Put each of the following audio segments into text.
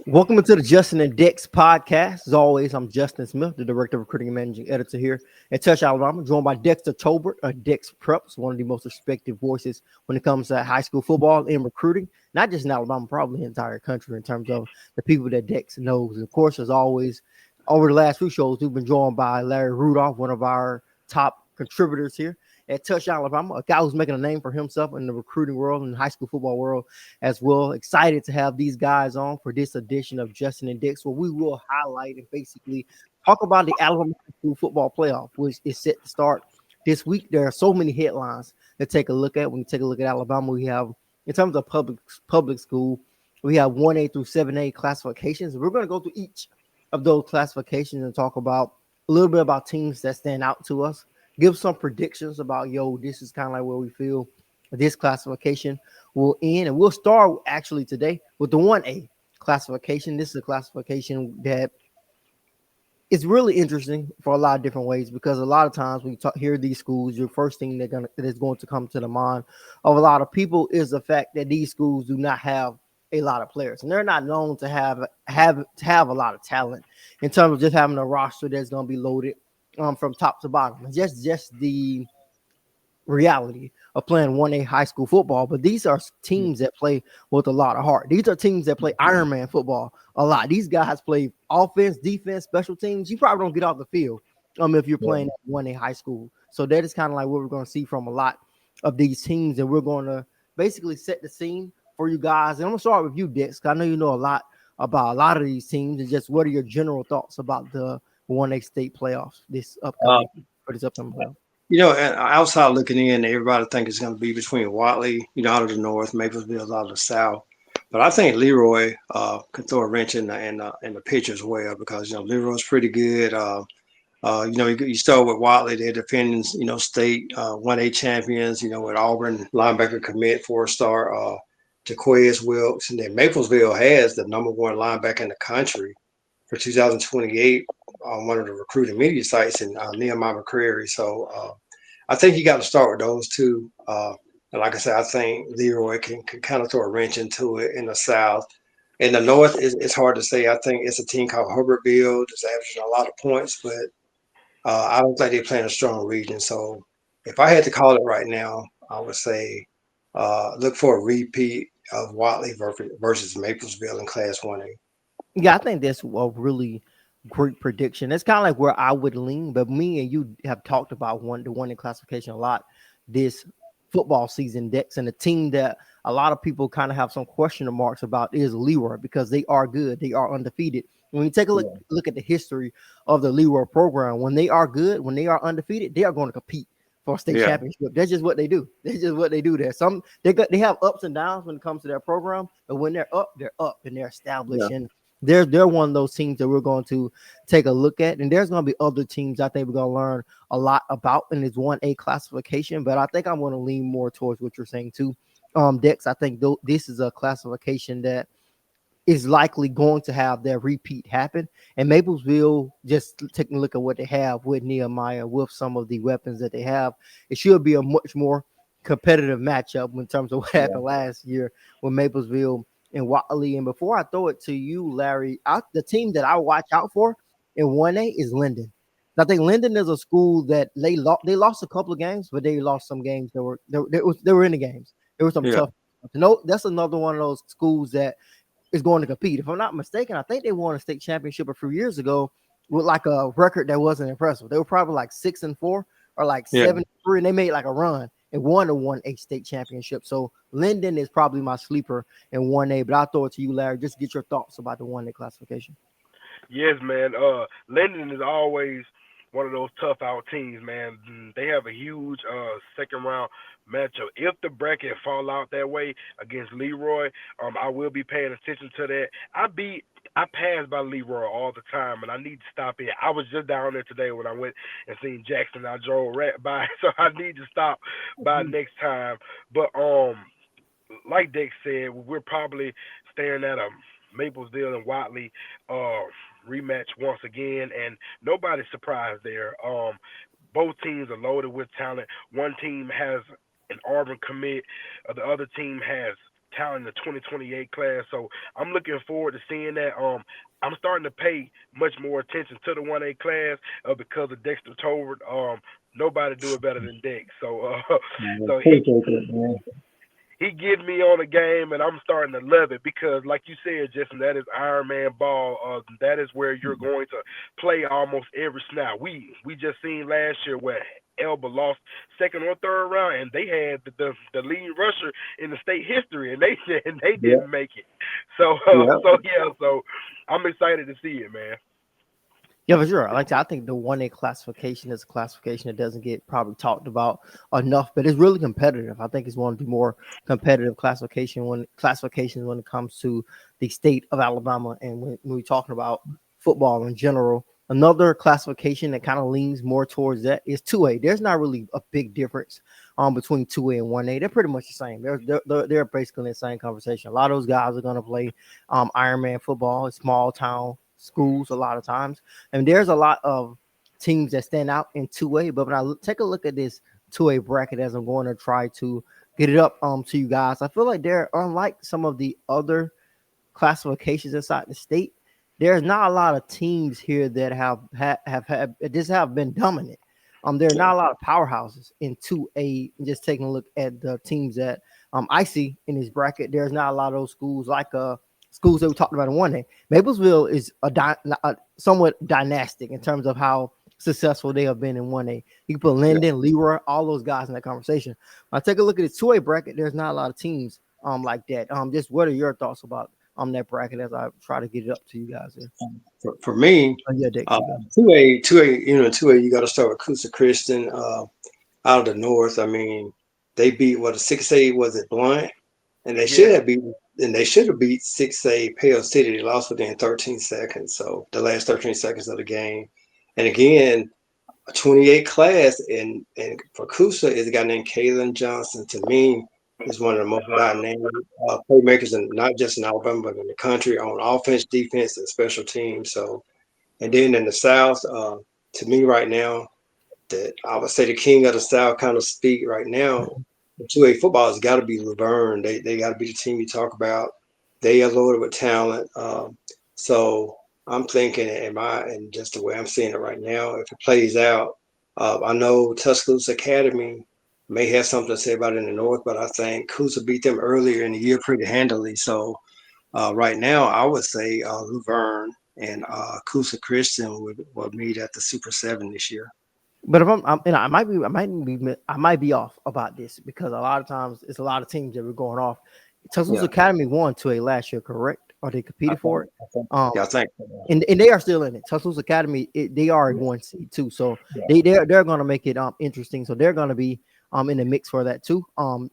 Welcome to the Justin and Dex podcast. As always, I'm Justin Smith, the Director of Recruiting and Managing Editor here at Touch Alabama, joined by Dexter Tolbert, Dex Preps, one of the most respected voices when it comes to high school football and recruiting, not just in Alabama, probably the entire country in terms of the people that Dex knows. And of course, as always, over the last few shows, we've been joined by Larry Rudolph, one of our top contributors here at Touch Alabama, a guy who's making a name for himself in the recruiting world and high school football world as well. Excited to have these guys on for this edition of Justin and Dix, where we will highlight and basically talk about the Alabama High School Football Playoff, which is set to start this week. There are so many headlines to take a look at. When you take a look at Alabama, we have, in terms of public school, we have 1A through 7A classifications. We're going to go through each of those classifications and talk about a little bit about teams that stand out to us. Give some predictions about, this is kind of like where we feel this classification will end. And we'll start actually today with the 1A classification. This is a classification that is really interesting for a lot of different ways, because a lot of times when you hear these schools, your first thing that is going to come to the mind of a lot of people is the fact that these schools do not have a lot of players, and they're not known to have a lot of talent in terms of just having a roster that's going to be loaded from top to bottom. Just the reality of playing 1A high school football. But these are teams that play with a lot of heart. These are teams that play Ironman football a lot. These guys play offense, defense, special teams. You probably don't get off the field if you're playing at 1A high school. So that is kind of like what we're going to see from a lot of these teams, and we're going to basically set the scene for you guys. And I'm going to start with you, Dex, because I know you know a lot about a lot of these teams, and just what are your general thoughts about the 1A state playoffs Uh, for this upcoming playoff? and outside looking in, everybody think it's going to be between Watley, out of the north, Maplesville out of the south. But I think Leroy can throw a wrench in the pitch as well, because Leroy's pretty good. You start with Watley, they're defending state 1A champions. With Auburn linebacker commit 4-star Jaquez Wilkes, and then Maplesville has the number one linebacker in the country for 2028 on one of the recruiting media sites in Nehemiah McCrary. So I think you got to start with those two. And like I said, I think Leroy can kind of throw a wrench into it in the South. In the North, it's hard to say. I think it's a team called Hubbertville that's averaging a lot of points, but I don't think they're playing a strong region. So if I had to call it right now, I would say look for a repeat of Watley versus Maplesville in Class 1A. Yeah, I think that's a really great prediction. That's kind of like where I would lean, but me and you have talked about the one in classification a lot this football season, Dex, and the team that a lot of people kind of have some question marks about is Leroy, because they are good, they are undefeated. When you take a look at the history of the Leroy program, when they are good, when they are undefeated, they are going to compete for a state Yeah. championship. That's just what they do. That's just what they do there. They have ups and downs when it comes to their program, but when they're up and they're established. Yeah. And they're one of those teams that we're going to take a look at. And there's going to be other teams I think we're going to learn a lot about in this 1A classification. But I think I'm going to lean more towards what you're saying too. Dex, I think this is a classification that is likely going to have their repeat happen. And Maplesville, just taking a look at what they have with Nehemiah, with some of the weapons that they have, it should be a much more competitive matchup in terms of what Yeah. happened last year with Maplesville and Watley. And before I throw it to you, Larry, the team that I watch out for in 1A is Linden. I think Linden is a school that they lost a couple of games, but they lost some games they were in the games. There were some Yeah. tough. No, that's another one of those schools that is going to compete. If I'm not mistaken, I think they won a state championship a few years ago with like a record that wasn't impressive. They were probably like 6-4 or like Yeah. 7-3, and they made like a run and won a 1A state championship. So Linden is probably my sleeper in 1A, but I'll throw it to you, Larry. Just get your thoughts about the 1A classification. Yes, man. Linden is always one of those tough out teams, man. They have a huge second round matchup. If the bracket fall out that way against Leroy, I will be paying attention to that. I pass by Leroy all the time, and I need to stop it. I was just down there today when I went and seen Jackson. I drove right by, so I need to stop by next time. But like Dick said, we're probably staring at a Maplesville and Watley rematch once again, and nobody's surprised there. Both teams are loaded with talent. One team has an Auburn commit, the other team has talent in the 2028 class. So I'm looking forward to seeing that. I'm starting to pay much more attention to the 1A class because of Dexter Tolbert. Nobody do it better than Dex. So so Appreciate that, man. he getting me on the game, and I'm starting to love it because, like you said, Justin, that is Iron Man ball. That is where you're going to play almost every snap. We just seen last year where Elba lost second or third round, and they had the lead rusher in the state history, and they Yeah, didn't make it. So yeah. so I'm excited to see it, man. Yeah, for sure. Like I think the 1A classification is a classification that doesn't get probably talked about enough, but it's really competitive. I think it's one of the more competitive classifications when it comes to the state of Alabama, and when we're talking about football in general. Another classification that kind of leans more towards that is 2A. There's not really a big difference between 2A and 1A. They're pretty much the same. They're basically in the same conversation. A lot of those guys are going to play Ironman football, small town schools a lot of times. And there's a lot of teams that stand out in 2A. But when I take a look at this 2A bracket as I'm going to try to get it up to you guys, I feel like they're unlike some of the other classifications inside the state. There's not a lot of teams here that have been dominant. There are not a lot of powerhouses in 2A. Just taking a look at the teams that I see in this bracket, there's not a lot of those schools like schools that we talked about in 1A. Maplesville is somewhat dynastic in terms of how successful they have been in 1A. You can put Linden, Leroy, all those guys in that conversation. When I take a look at the 2A bracket, there's not a lot of teams like that. Just what are your thoughts about that bracket as I try to get it up to you guys here? For me, Yeah, Dick. 2A, you got to start with Coosa Christian out of the north. I mean, they beat a 6A, was it Blunt? And they should have beat 6A Pale City. They lost within 13 seconds. So the last 13 seconds of the game. And again, a 28 class and for Coosa is a guy named Kalen Johnson. To me, is one of the most dynamic playmakers, and not just in Alabama, but in the country on offense, defense, and special teams. So, and then in the South, to me right now, that I would say the king of the South kind of speak right now. The 2A football has got to be Laverne. They got to be the team you talk about. They are loaded with talent. So I'm thinking, and just the way I'm seeing it right now, if it plays out, I know Tuscaloosa Academy may have something to say about it in the north, but I think Coosa beat them earlier in the year pretty handily. So right now, I would say Laverne and Coosa Christian would meet at the Super 7 this year. But if I might be off about this because a lot of times it's a lot of teams that were going off. Tuscaloosa Academy won 2A last year, correct? Or they competed for it? I think. And they are still in it. Tuscaloosa Academy, they are a 1C too, so they're going to make it interesting. So they're going to be in the mix for that too. I'm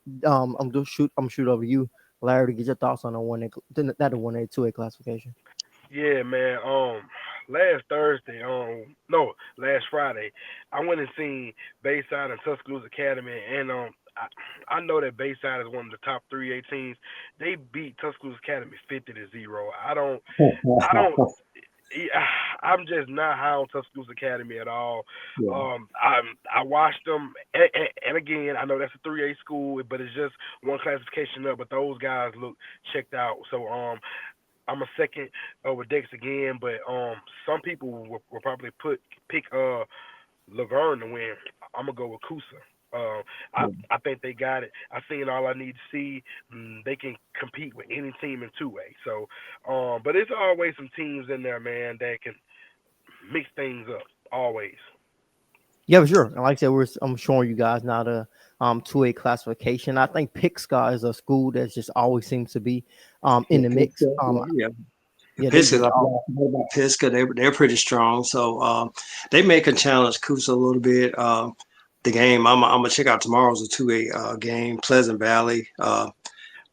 shoot over you, Larry, to get your thoughts on the 1A, not the 1A 2A classification. Yeah, man. Last Friday, I went and seen Bayside and Tuscaloosa Academy, and I know that Bayside is one of the top 3A teams. They beat Tuscaloosa Academy 50-0. I'm just not high on Tuscaloosa Academy at all. Yeah. I watched them, and again, I know that's a 3A school, but it's just one classification up. But those guys look checked out. So I'm a second with Dex again, but some people will probably pick Laverne to win. I'm gonna go with Coosa. I think they got it. I seen all I need to see. They can compete with any team in 2A. So, but it's always some teams in there, man, that can mix things up. Always. Yeah, for sure. And like I said, I'm showing you guys now the 2A classification. I think Pickscott is a school that just always seems to be in the mix. Pisgah, they're pretty strong. So they may can challenge Coosa a little bit. The game I'm gonna check out tomorrow's a 2A game. Pleasant Valley.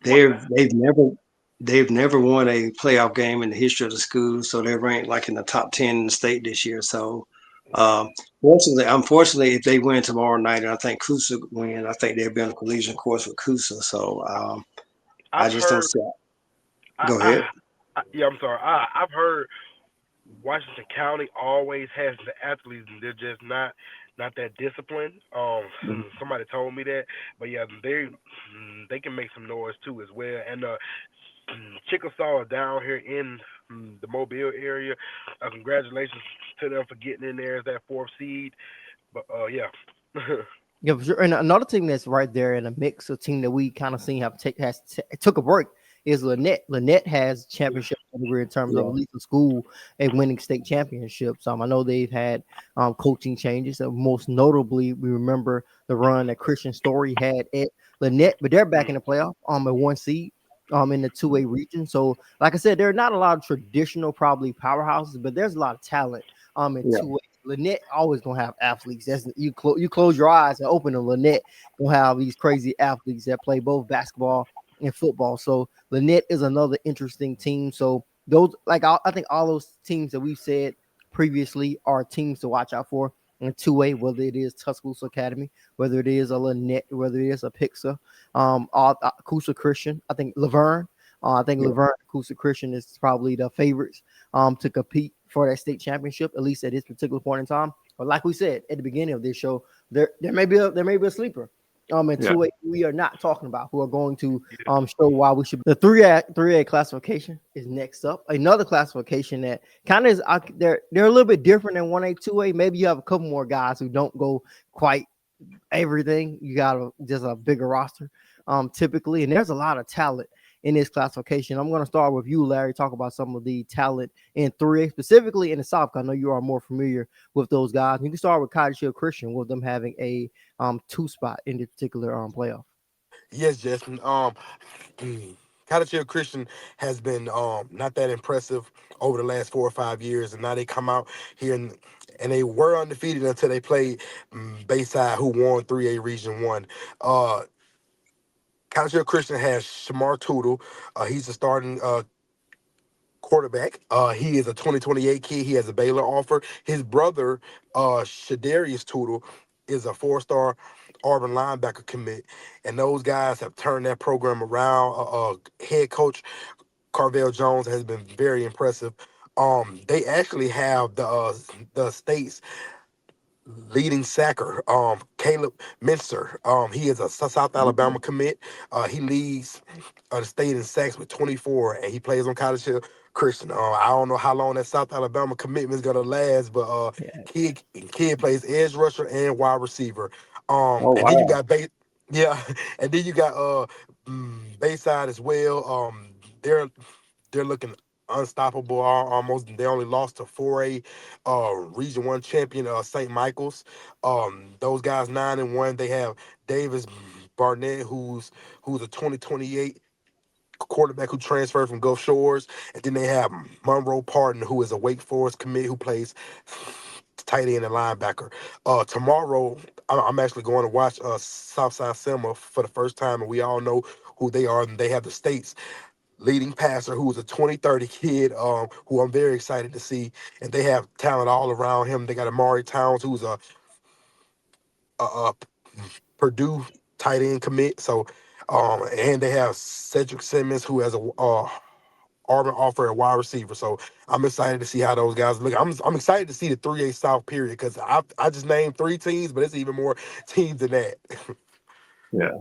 They've never won a playoff game in the history of the school, so they're ranked like in the top 10 in the state this year. So unfortunately, if they win tomorrow night, and I think Coosa win, I think they'll be on a collision course with Coosa. So I just don't see it. Go ahead. I'm sorry. I've heard Washington County always has the athletes, and they're just not that disciplined. Somebody told me that, but yeah, they can make some noise too as well. And Chickasaw down here in the Mobile area. Congratulations to them for getting in there as that fourth seed. But yeah. Yeah, for sure. And another team that's right there in a mix, a team that we kind of seen took a break is Lynette. Lynette has championship pedigree in terms of Yeah. at least the school and winning state championships. I know they've had coaching changes. Most notably, we remember the run that Christian Story had at Lynette, but they're back in the playoff at 1 seed in the 2A region. So, like I said, there are not a lot of traditional probably powerhouses, but there's a lot of talent in Yeah. 2A. Lynette always gonna have athletes. That's you close your eyes and open them. Lynette gonna have these crazy athletes that play both basketball and football. So Lynette is another interesting team. So those, like I think all those teams that we've said previously are teams to watch out for in 2A, whether it is Tuscaloosa Academy, whether it is a Lynette, whether it is a Pixa, Coosa Christian. I think Laverne. I think Yeah. Laverne Coosa Christian is probably the favorites to compete for that state championship, at least at this particular point in time. But like we said at the beginning of this show, there may be a sleeper. And Yeah. 2A we are not talking about who are going to show why we should. The 3A classification is next up. Another classification that kind of is they're a little bit different than 1A, 2A. Maybe you have a couple more guys who don't go quite everything. You got just a bigger roster typically, and there's a lot of talent in this classification. I'm going to start with you, Larry. Talk about some of the talent in 3A, specifically in the South. I know you are more familiar with those guys. You can start with Cottage Hill Christian, with them having a 2 spot in this particular playoff. Yes, Justin. Cottage Hill Christian has been not that impressive over the last 4 or 5 years, and now they come out here and they were undefeated until they played Bayside, who won 3A Region 1. Cottage Hill Christian has Shamar Tootle. He's the starting quarterback. He is a 2028 kid. He has a Baylor offer. His brother, Shadarius Tootle, is a 4-star Auburn linebacker commit, and those guys have turned that program around. Head coach Carvel Jones has been very impressive. They actually have the state's leading sacker, Caleb Minster. He is a South Alabama commit. He leads the state in sacks with 24, and he plays on Cottage Hill Christian. I don't know how long that South Alabama commitment is gonna last, but Yeah. kid plays edge rusher and wide receiver. Oh And then you wow. got yeah, and then you got Bayside as well. They're looking unstoppable. Almost they only lost to 4A Region 1 champion St. Michael's. Those guys 9-1. They have Davis Barnett, who's a 2028 quarterback who transferred from Gulf Shores, and then they have Monroe Parton, who is a Wake Forest commit who plays tight end and linebacker. Tomorrow, I'm actually going to watch Southside Selma for the first time, and we all know who they are. And they have the state's leading passer, who is a 2030 kid, who I'm very excited to see. And they have talent all around him. They got Amari Towns, who's a Purdue tight end commit. So, and they have Cedric Simmons, who has a Auburn offer at wide receiver. So I'm excited to see how those guys look. I'm excited to see the 3A South period, because I just named 3 teams, but it's even more teams than that. Yeah.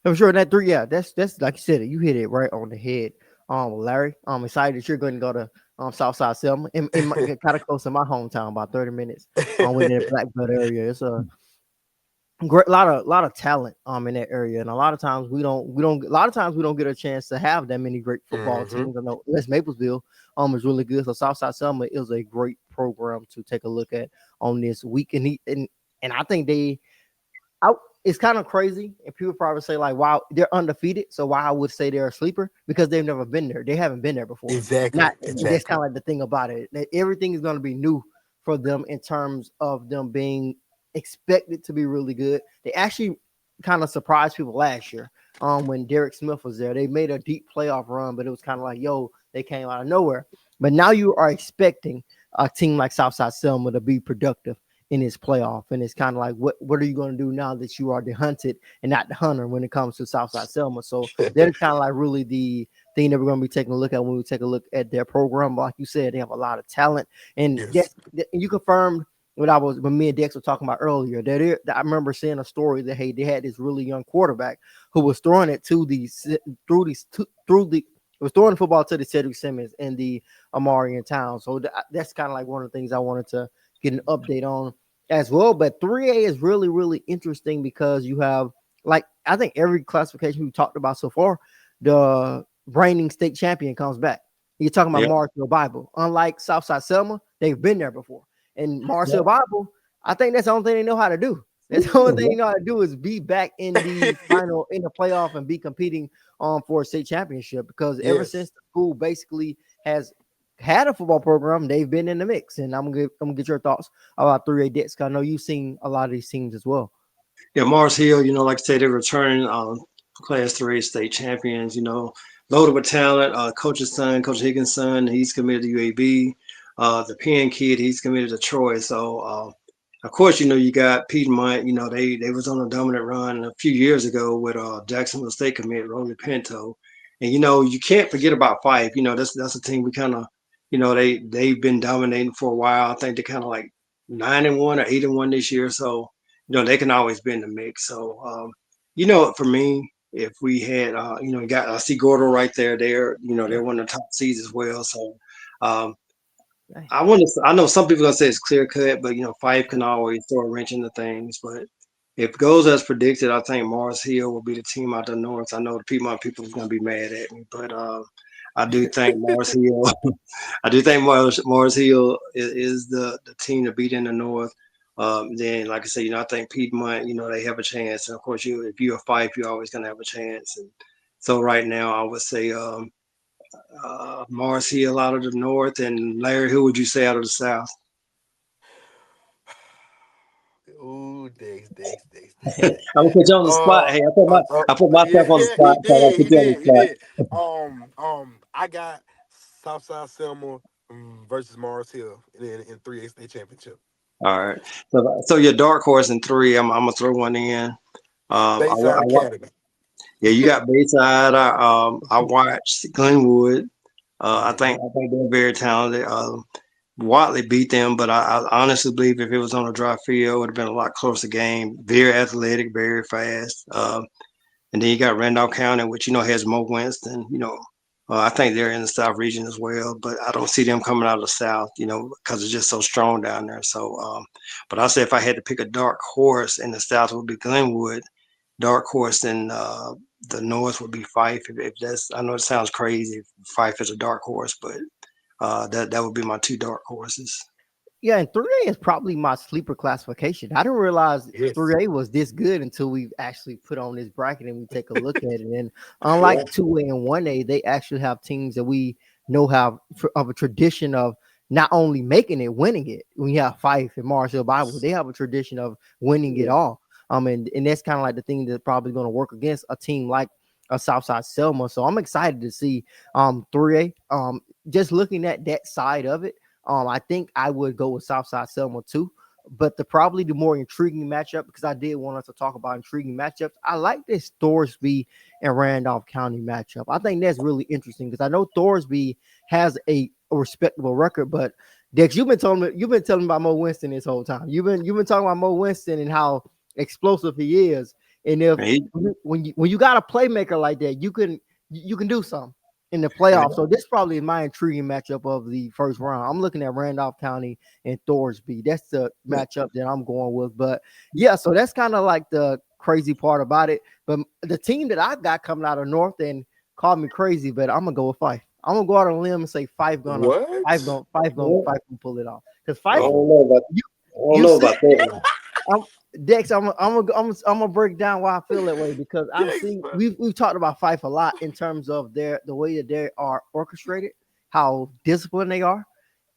I'm sure that 3, yeah, that's like you said, you hit it right on the head. Larry, I'm excited that you're going to go to Southside Selma, in kind of close to my hometown, about 30 minutes within the Blackbird area. It's a great lot of talent in that area, and a lot of times we don't get a chance to have that many great football hmm teams. I know West Maplesville is really good, so Southside Selma is a great program to take a look at on this week. And I think it's kind of crazy, and people probably say like, wow, they're undefeated, so why I would say they're a sleeper, because they've never been there. They haven't been there before. Exactly. That's kind of like the thing about it, that everything is going to be new for them in terms of them being expected to be really good. They actually kind of surprised people last year when Derek Smith was there. They made a deep playoff run, but it was kind of like, yo, they came out of nowhere. But now you are expecting a team like Southside Selma to be productive in this playoff. And it's kind of like, what are you going to do now that you are the hunted and not the hunter when it comes to Southside Selma? So that's kind of like really the thing that we're going to be taking a look at when we take a look at their program. Like you said, they have a lot of talent, and Yes. you confirmed when me and Dex were talking about earlier, that I remember seeing a story that hey, they had this really young quarterback who was throwing it to was throwing the football to the Cedric Simmons and the Amari Town. So that's kind of like one of the things I wanted to get an update on as well. But 3A is really, really interesting because you have, like, I think every classification we talked about so far, the reigning state champion comes back. You're talking about Marshall Bible. Unlike Southside Selma, they've been there before. And Marshall Bible, I think that's the only thing they know how to do. That's the only thing you know how to do is be back in the final, in the playoff, and be competing for a state championship. Because ever since the school basically has had a football program, they've been in the mix. And I'm gonna get your thoughts about 3A Dex. I know you've seen a lot of these teams as well. Yeah, Mars Hill, like I said, they're returning Class 3 state champions, loaded with talent. Coach's son, Coach Higgins' son, he's committed to UAB. The Penn kid, he's committed to Troy. So, of course, you got Piedmont, they was on a dominant run a few years ago with Jacksonville State commit, Rolly Pinto. And, you can't forget about Fife. That's a team we kind of, they've been dominating for a while. I think they're kind of like 9-1 or 8-1 this year. So, they can always be in the mix. So, for me, if we had, I see Gordo right there. They're one of the top seeds as well. So, I know some people are gonna say it's clear cut, but Fife can always throw a wrench into things. But if it goes as predicted, I think Mars Hill will be the team out the north. I know the Piedmont people is gonna be mad at me, but I do think Mars Hill. I do think Mars Hill is the team to beat in the north. Then, like I said, I think Piedmont, they have a chance. And of course, if you're a Fife, you're always gonna have a chance. And so right now, I would say Mars Hill out of the north, and Larry, who would you say out of the south? Ooh, Dex. I'm gonna put you on the spot. Hey, I put myself on the Yeah, spot. So I put you on he the did. I got Southside Selma versus Mars Hill in 3A state championship. spot. All right. So your dark horse in 3. I'm gonna throw one in. Bayside Academy. Yeah, you got Bayside. I watched Glenwood. I think they're very talented. Watley beat them, but I honestly believe if it was on a dry field, it would have been a lot closer game. Very athletic, very fast. And then you got Randolph County, which has Mo Winston. I think they're in the South region as well, but I don't see them coming out of the South. Because it's just so strong down there. So, but I say if I had to pick a dark horse in the South, it would be Glenwood. Dark horse in the North would be Fife. If that's, I know it sounds crazy. If Fife is a dark horse, but that would be my 2 dark horses. Yeah, and 3A is probably my sleeper classification. I didn't realize Yes. 3A was this good until we actually put on this bracket and we take a look at it. And unlike 2A and 1A, they actually have teams that we know have of a tradition of not only making it, winning it. When you have Fife and Marshall Bible, they have a tradition of winning it all. And that's kind of like the thing that's probably going to work against a team like a Southside Selma. So I'm excited to see 3A. Just looking at that side of it. I think I would go with Southside Selma too, but probably the more intriguing matchup, because I did want us to talk about intriguing matchups. I like this Thorsby and Randolph County matchup. I think that's really interesting because I know Thorsby has a respectable record, but Dex, you've been telling me about Mo Winston this whole time. You've been talking about Mo Winston and how explosive he is, and when you got a playmaker like that, you can do something in the playoffs. So this probably is my intriguing matchup of the first round. I'm looking at Randolph County and Thorsby. That's the matchup that I'm going with. But yeah, so that's kind of like the crazy part about it. But the team that I've got coming out of North, and call me crazy, but I'm gonna go with Fife. I'm gonna go out on a limb and say Fife gonna pull it off. Because Fife, I don't know about that. Dex, I'm gonna break down why I feel that way, because I've seen we've talked about Fife a lot in terms of the way that they are orchestrated, how disciplined they are,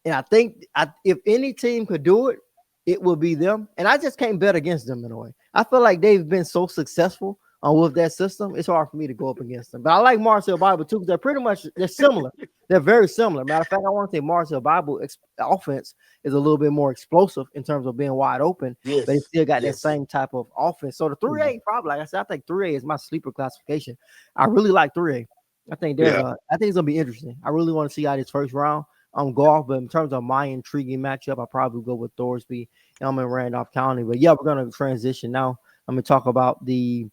and I think if any team could do it, it will be them. And I just can't bet against them in a way. I feel like they've been so successful with that system, it's hard for me to go up against them. But I like Marcel Bible too because they're similar. They're very similar. Matter of fact, I want to say Marcel Bible offense is a little bit more explosive in terms of being wide open, but it Yes, still got that yes. same type of offense. So the 3A probably, like I said, I think 3A is my sleeper classification. I really like 3A. I think Yeah. I think it's gonna be interesting. I really want to see how this first round go off, but in terms of my intriguing matchup, I probably go with Thorsby. I'm in Randolph County, but yeah, we're gonna transition now. I'm gonna talk about the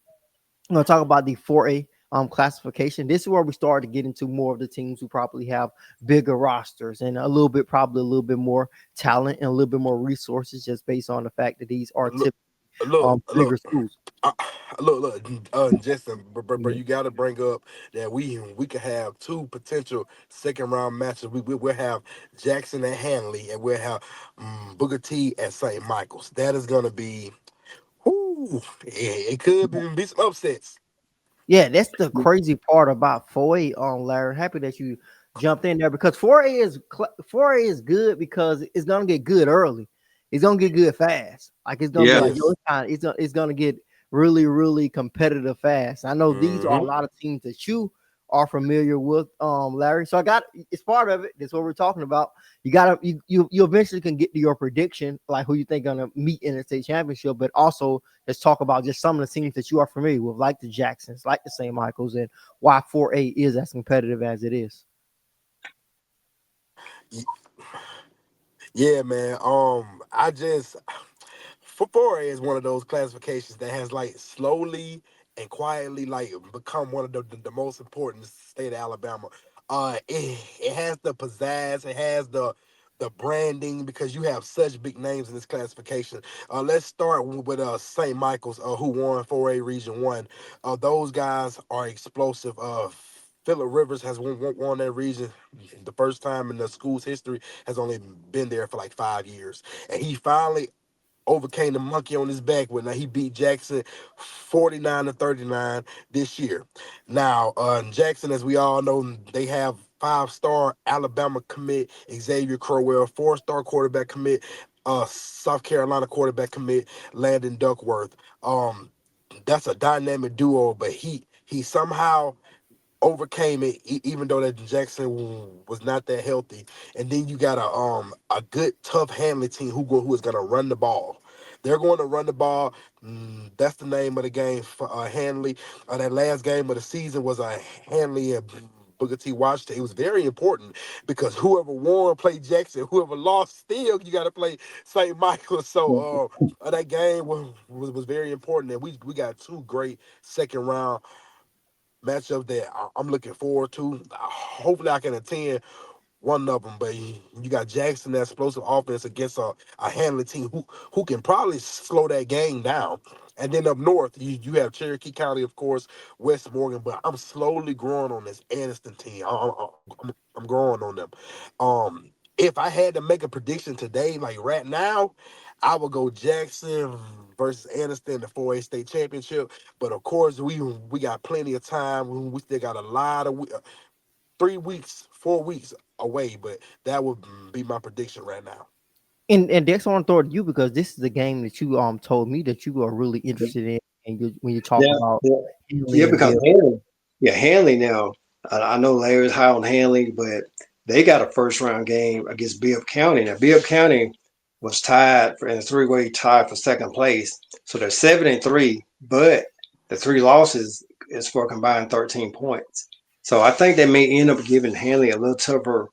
4A classification. This is where we start to get into more of the teams who probably have bigger rosters and probably a little bit more talent and a little bit more resources, just based on the fact that these are Look, typically look, bigger look. schools. Uh, Justin, bro, Yeah. you got to bring up that we could have two potential second round matches. We'll have Jackson and Hanley, and we'll have Booker T at St. Michael's. That is gonna be, whoo, it could be some upsets. Yeah, that's the crazy part about 4A, Larry. Happy that you jumped in there because 4A is good because it's gonna get good early. It's gonna get good fast. Like it's gonna be Yeah. like, yo, Yes. it's gonna get really, really competitive fast. I know these are a Hmm. lot of teams that you are familiar with, Larry. So it's part of it. That's what we're talking about. You eventually can get to your prediction, like who you think gonna meet in the state championship, but also let's talk about just some of the teams that you are familiar with, like the Jacksons, like the St. Michael's, and why 4A is as competitive as it is. Yeah, man. I just, 4A is one of those classifications that has like slowly and quietly like become one of the most important in the state of Alabama. It has the pizzazz, it has the branding because you have such big names in this classification. Let's start with St. Michael's, who won 4A Region One. Those guys are explosive. Phillip Rivers has won that region the first time in the school's history. Has only been there for like 5 years, and he finally overcame the monkey on his back when he beat Jackson 49-39 this year. Now, Jackson, as we all know, they have five-star Alabama commit Xavier Crowell, four-star quarterback commit South Carolina quarterback commit Landon Duckworth. That's a dynamic duo, but he somehow overcame it, even though that Jackson was not that healthy. And then you got a good tough Hanley team who is going to run the ball. They're going to run the ball. That's the name of the game for Hanley. That last game of the season was a Hanley and Booker T. Washington. It was very important because whoever won played Jackson. Whoever lost, still you got to play St. Michael. So that game was very important, and we got two great second round matchup that I'm looking forward to. Hopefully, I can attend one of them. But you got Jackson, that explosive offense against a Hanley team who can probably slow that game down. And then up north, you have Cherokee County, of course, West Morgan. But I'm slowly growing on this Anniston team. I'm growing on them. If I had to make a prediction today, like right now, I would go Jackson versus Anniston in the 4A state championship. But of course, we got plenty of time. We still got a lot of 3 weeks, 4 weeks away. But that would be my prediction right now. And Dex, I want to throw it to you because this is the game that you told me that you are really interested in, and when you talk Yeah. about Yeah. Henley Yeah, and because Bill. Hanley, yeah, Hanley now, I know Larry's high on Hanley, but they got a first round game against Bibb County. Now, Bibb County was tied in a three-way tie for second place. So they're 7-3, but the three losses is for a combined 13 points. So I think they may end up giving Hanley a little tougher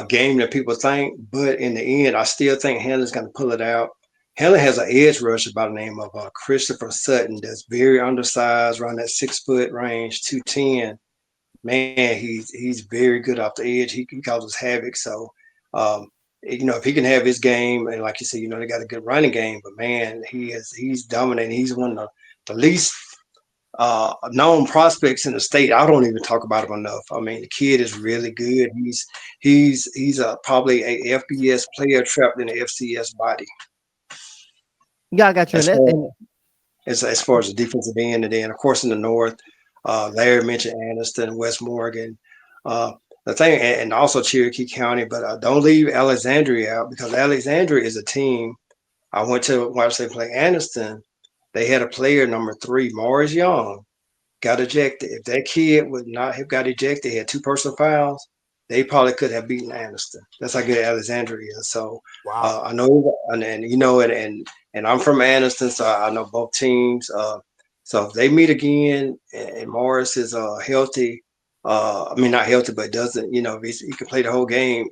game than people think. But in the end, I still think Hanley's going to pull it out. Hanley has an edge rusher by the name of Christopher Sutton that's very undersized, around that 6 foot range, 210. Man, he's very good off the edge. He causes havoc. So, if he can have his game, and like you said, they got a good running game, but man, he's dominating. He's one of the least known prospects in the state. I don't even talk about him enough. I mean, the kid is really good. He's probably a FBS player trapped in the FCS body. Yeah, I got you in As that. far And as far as the defensive end, and then of course in the north, Larry mentioned Anniston, West Morgan, uh, the thing, and also Cherokee County. But don't leave Alexandria out because Alexandria is a team. I went to watch they play Anniston. They had a player number 3, Morris Young. got ejected. If that kid would not have got ejected, he had two personal fouls, they probably could have beaten Anderson. That's how good Alexandria is. So Wow. I know, and you know, and I'm from Anderson, so I know both teams. So if they meet again, and Morris is healthy, I mean not healthy, but doesn't, you know, if he can play the whole game,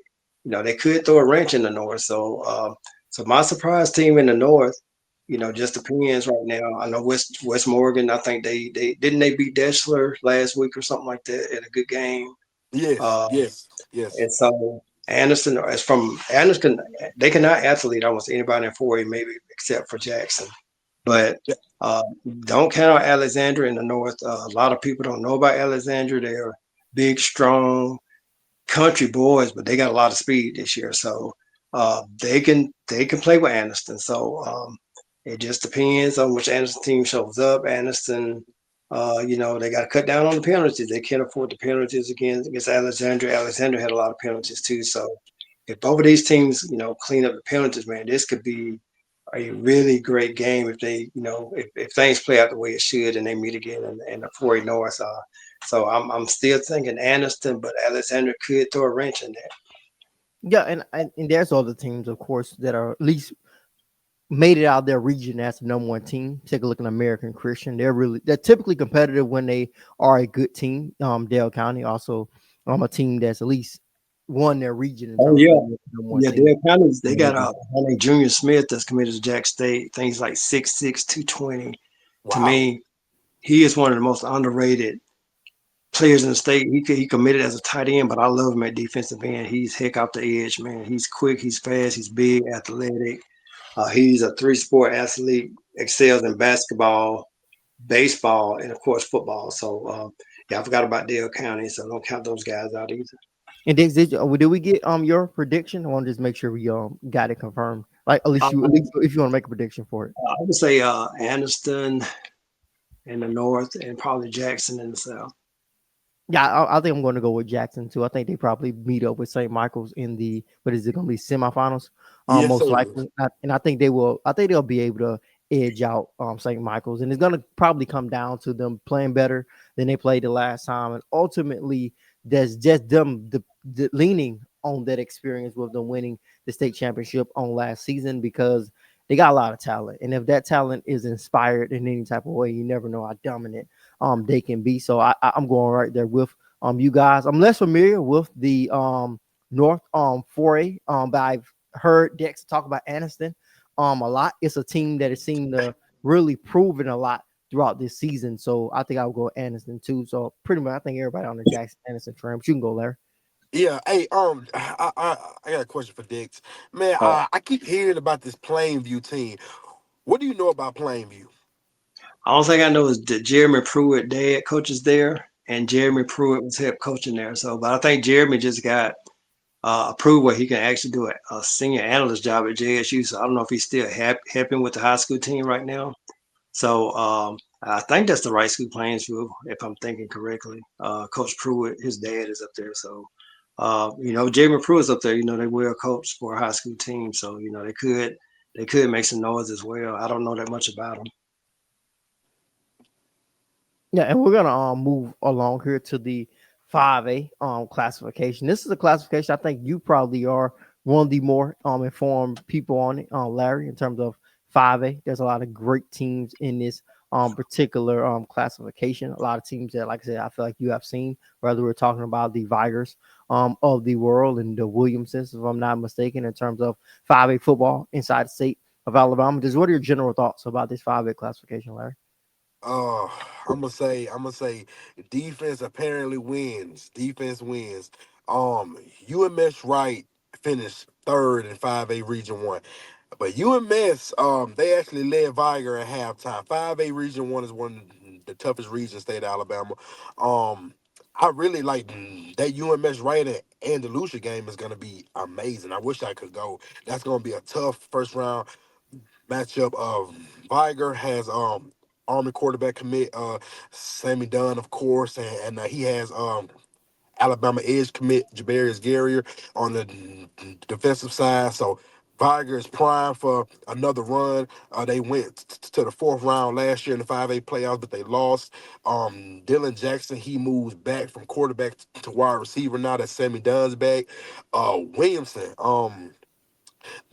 you know, they could throw a wrench in the North. So my surprise team in the North, you know, just depends right now. I know West Morgan. I think they didn't they beat Deschler last week or something like that in a good game. Yes, Uh, yes, yes. and so Anderson is from Anderson. They cannot athlete almost anybody in 4A, maybe except for Jackson. But Yeah, uh, don't count out Alexandria in the North. A lot of people don't know about Alexandria. They're big, strong country boys, but they got a lot of speed this year. So they can play with Anderson. So it just depends on which Anderson team shows up. Anderson, you know, they got to cut down on the penalties. They can't afford the penalties against Alexandria. Alexandria had a lot of penalties too. So if both of these teams, you know, clean up the penalties, man, this could be a really great game if they, you know, if things play out the way it should and they meet again in the 4A North. So I'm still thinking Anderson, but Alexander could throw a wrench in there. Yeah, and there's other teams, of course, that are at least made it out of their region as the number one team. Take a look at American Christian. They're typically competitive when they are a good team. Dale County also a team that's at least won their region in Oh terms of yeah, being the number one yeah. team. Dale County's they got a named Junior Smith that's committed to Jack State. Things like 6'6", 220. To wow. me, he is one of the most underrated players in the state. He committed as a tight end, but I love him at defensive end. He's heck off the edge, man. He's quick, he's fast, he's big, athletic. He's a three-sport athlete, excels in basketball, baseball, and of course football. So yeah, I forgot about Dale County, so don't count those guys out either. And did we get your prediction? I want to just make sure we got it confirmed. Like at least if you want to make a prediction for it. I would say Anderson in the north and probably Jackson in the south. Yeah, I think I'm going to go with Jackson too. I think they probably meet up with St. Michael's in the what is it going to be semifinals, Yes, most sir. likely. And I think they will. I think they'll be able to edge out St. Michael's, and it's going to probably come down to them playing better than they played the last time, and ultimately that's just them the leaning on that experience with them winning the state championship on last season because they got a lot of talent, and if that talent is inspired in any type of way, you never know how dominant they can be. So I'm going right there with you guys. I'm less familiar with the North 4A but I've heard Dex talk about Aniston a lot. It's a team that has seemed to really proven a lot throughout this season. So I think I'll go Aniston too. So pretty much I think everybody on the Jackson Aniston train. But you can go there. Yeah. Hey, I got a question for Dix. Man, Uh, I keep hearing about this Plainview team. What do you know about Plainview? all thing I know is that Jeremy Pruitt, dad, coaches there, and Jeremy Pruitt was head coaching there. So, but I think Jeremy just got approved where he can actually do a senior analyst job at JSU. So I don't know if he's still helping with the high school team right now. So I think that's the right school Plainsville, if I'm thinking correctly. Coach Pruitt, his dad is up there. So, you know, Jeremy Pruitt's up there. You know, they will coach for a high school team. So, you know, they could make some noise as well. I don't know that much about them. Yeah, and we're gonna move along here to the 5A classification. This is a classification I think you probably are one of the more informed people on it, Larry, in terms of 5A. There's a lot of great teams in this particular classification. A lot of teams that, like I said, I feel like you have seen, whether we're talking about the Vigors of the world and the Williamsons, if I'm not mistaken, in terms of 5A football inside the state of Alabama. Just what are your general thoughts about this 5A classification, Larry? Uh, I'm gonna say, defense apparently wins. Defense wins. UMS Wright finished third in 5A Region One, but UMS they actually led Viger at halftime. 5A Region One is one of the toughest regions in the state of Alabama. Um, I really like that UMS Wright and Andalusia game is gonna be amazing. I wish I could go. That's gonna be a tough first round matchup. Viger has Army quarterback commit Sammy Dunn, of course, and he has Alabama edge commit Jabarius Garrier on the defensive side. So Viger is primed for another run. They went to the fourth round last year in the 5A playoffs, but they lost. Dylan Jackson, he moves back from quarterback to wide receiver now. That's Sammy Dunn's back. Williamson,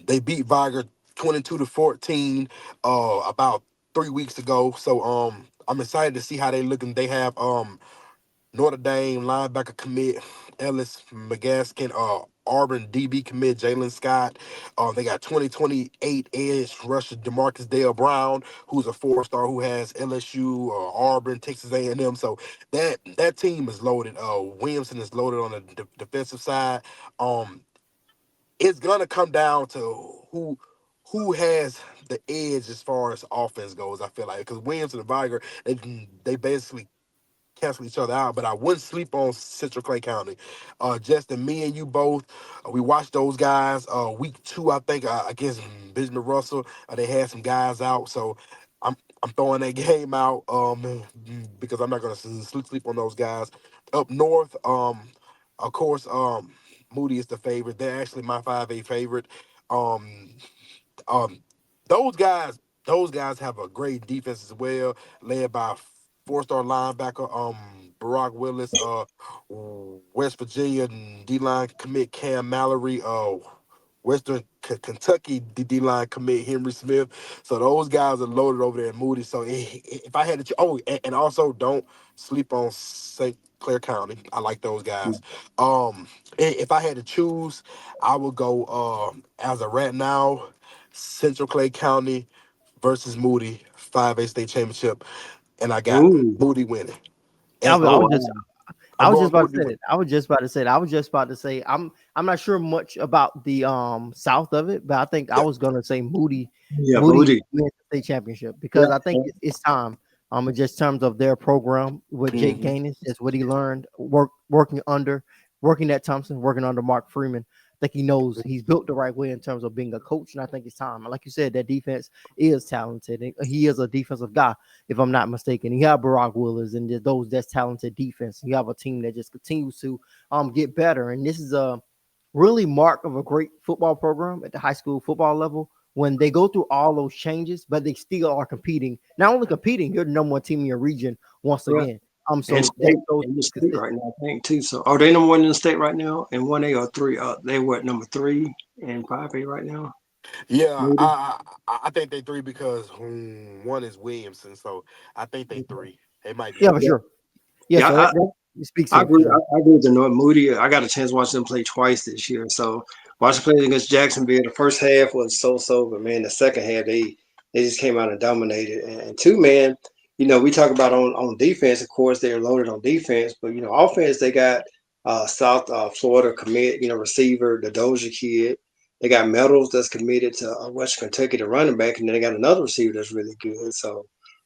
they beat Viger 22-14 about 3 weeks ago. So I'm excited to see how they looking. They have Notre Dame linebacker commit Ellis McGaskin, Auburn DB commit Jalen Scott. They got 2028 edge rusher Demarcus Dale Brown, who's a four-star who has LSU, Auburn, Texas A&M. So that team is loaded. Williamson is loaded on the defensive side. It's gonna come down to who has the edge as far as offense goes. I feel like because Williamson and Viger, they basically cancel each other out, but I wouldn't sleep on Central Clay County. Justin, me and you both, we watched those guys. Week 2, I think, against Benjamin Russell, they had some guys out, so I'm throwing that game out because I'm not gonna sleep on those guys. Up north, of course, Moody is the favorite. They're actually my 5A favorite. Um, um, those guys have a great defense as well, led by four-star linebacker Barack Willis, West Virginia D-line commit Cam Mallory, Western Kentucky D-line commit Henry Smith. So those guys are loaded over there at Moody. So if I had to, and also don't sleep on St. Clair County. I like those guys. If I had to choose, I would go as of right now, Central Clay County versus Moody 5A state championship, and I got Ooh. Moody winning. I And was, I Oh, was wow. just I I'm was just going about Moody to say winning. that. I'm not sure much about the south of it, but I think I Yeah, was gonna say Yeah, Moody Moody. wins the state championship because Yeah. I think it's time. In just terms of their program with Jake hmm Gaines, is what he learned working at Thompson, working under Mark Freeman. I think he knows he's built the right way in terms of being a coach, and I think it's time. And like you said, that defense is talented. And he is a defensive guy, if I'm not mistaken. You have Barack Willis and those that's talented defense. You have a team that just continues to get better. And this is a really mark of a great football program at the high school football level when they go through all those changes, but they still are competing. Not only competing, you're the number one team in your region once Yeah. again. And So that state shows in the state consistent. right now, I think too. So are they number one in the state right now? And 1A or 3? They what number 3 and 5A right now? yeah. Moody. I think they three because one is Williamson, so I think they three. They might be Yeah, for three. Yeah. sure. Yeah, Yeah. so that speaks I to it for agree. sure. I agree with the North Moody. I got a chance to watch them play twice this year. So watching play against Jacksonville, the first half was so, but man, the second half they just came out and dominated. And two, man, we talk about on defense. Of course, they're loaded on defense, but offense they got South Florida commit, receiver the Doja kid. They got Metals that's committed to Western Kentucky, the running back, and then they got another receiver that's really good. So.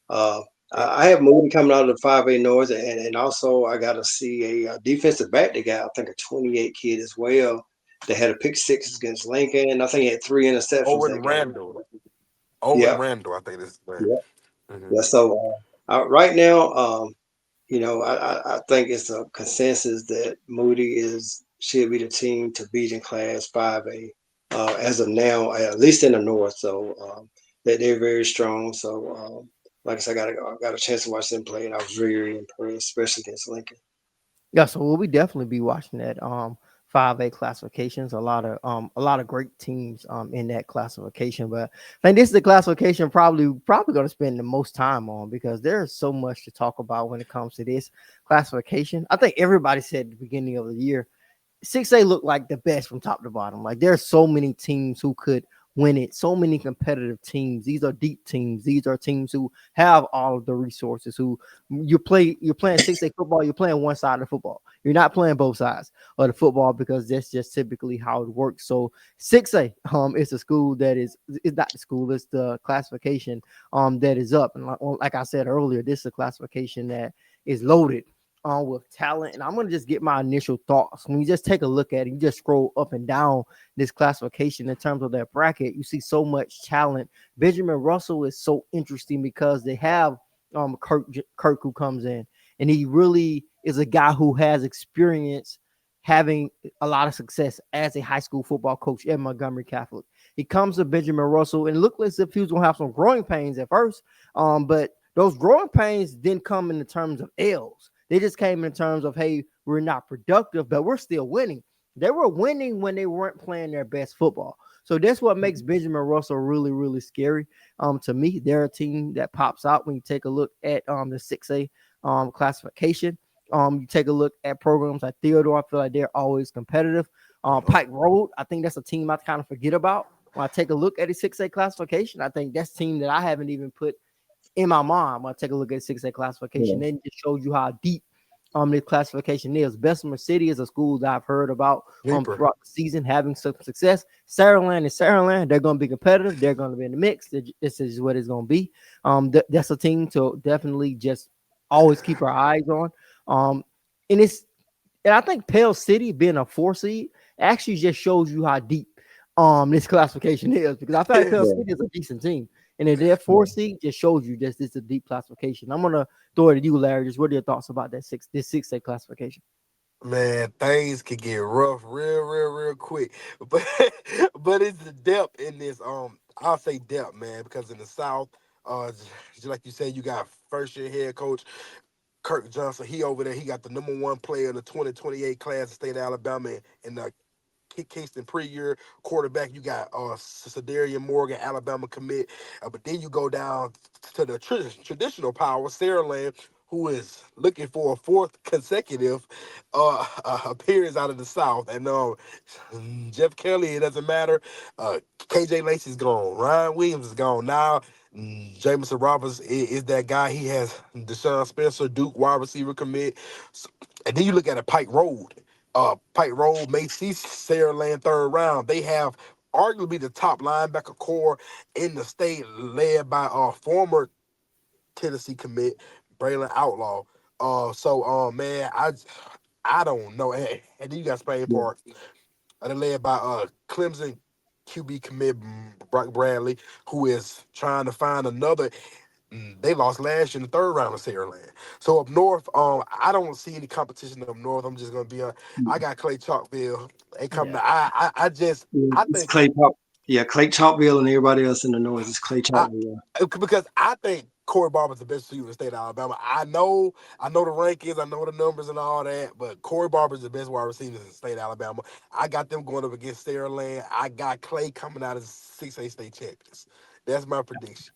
Uh, Yeah. I have Moody coming out of the 5A North, and also I got to see a defensive back. They got, I think, a 28 kid as well. They had a pick six against Lincoln, and I think he had 3 interceptions Owen that game. Randall. Owen Yeah, Randall, I think this is his yeah, name. yeah. So right now, I think it's a consensus that Moody should be the team to beat in Class 5A as of now, at least in the North. So that they're very strong. So like I said, I got a chance to watch them play, and I was very impressed, especially against Lincoln. Yeah, so we'll be definitely be watching that 5A classifications. A lot of great teams in that classification. But I think this is the classification probably going to spend the most time on because there's so much to talk about when it comes to this classification. I think everybody said at the beginning of the year 6A looked like the best from top to bottom. Like there's so many teams who could win it, so many competitive teams. These are deep teams. These are teams who have all of the resources. Who you're playing 6A football, you're playing one side of football. You're not playing both sides of the football because that's just typically how it works. So 6A is a school that is not the school, it's the classification that is up. And like I said earlier, this is a classification that is loaded on with talent. And I'm going to just get my initial thoughts. When you just take a look at it, you just scroll up and down this classification in terms of their bracket, you see so much talent. Benjamin Russell is so interesting because they have Kirk who comes in, and he really is a guy who has experience having a lot of success as a high school football coach at Montgomery Catholic. He comes to Benjamin Russell and looked as if he was going to have some growing pains at first, but those growing pains didn't come in the terms of L's. They just came in terms of, hey, we're not productive, but we're still winning. They were winning when they weren't playing their best football. So that's what makes Benjamin Russell really, really scary. To me, they're a team that pops out when you take a look at the 6A classification. You take a look at programs like Theodore. I feel like they're always competitive. Pike Road, I think that's a team I kind of forget about. When I take a look at the 6A classification, I think that's a team that I haven't even put in my mind when I take a look at 6A classification. Then it shows you how deep this classification is. Bessemer City is a school that I've heard about throughout the season having some success. Saraland and Saraland, they're going to be competitive. They're going to be in the mix. This is what it's going to be. That's a team to definitely just always keep our eyes on. And I think Pell City being a 4 seed actually just shows you how deep this classification is, because I feel like Pell City is a decent team. And if they're 4 seed, just shows you just it's a deep classification. I'm gonna throw it to you, Larry. Just what are your thoughts about this 6A classification? Man, things can get rough real quick. But it's the depth in this. I'll say depth, man, because in the South, just like you said, you got first year head coach Kirk Johnson. He over there, he got the number 1 player in the 2028 class of state of Alabama, and the Kingston pre-year quarterback. You got Cedarian Morgan, Alabama commit. But then you go down to the traditional power, Saraland, who is looking for a 4th consecutive appearance out of the South. And Jeff Kelly, it doesn't matter. KJ Lacey's gone. Ryan Williams is gone. Now Jameson Roberts is that guy. He has Deshaun Spencer, Duke wide receiver commit. And then you look at a Pike Road. Pike Road may see Saraland 3rd round. They have arguably the top linebacker core in the state, led by former Tennessee commit Braylon Outlaw. Man, I don't know. And then you got Spain Park, they're led by Clemson QB commit Brock Bradley, who is trying to find another. They lost last year in the 3rd round of Saraland. So up north, I don't see any competition up north. I'm just gonna be I got Clay Chalkville. They come to I think Clay Chalkville and everybody else in the north is Clay Chalkville. Because I think Corey Barber's the best receiver in the state of Alabama. I know the rankings, I know the numbers and all that, but Corey Barber's the best wide receiver in the state of Alabama. I got them going up against Saraland. I got Clay coming out as 6A state champions. That's my prediction.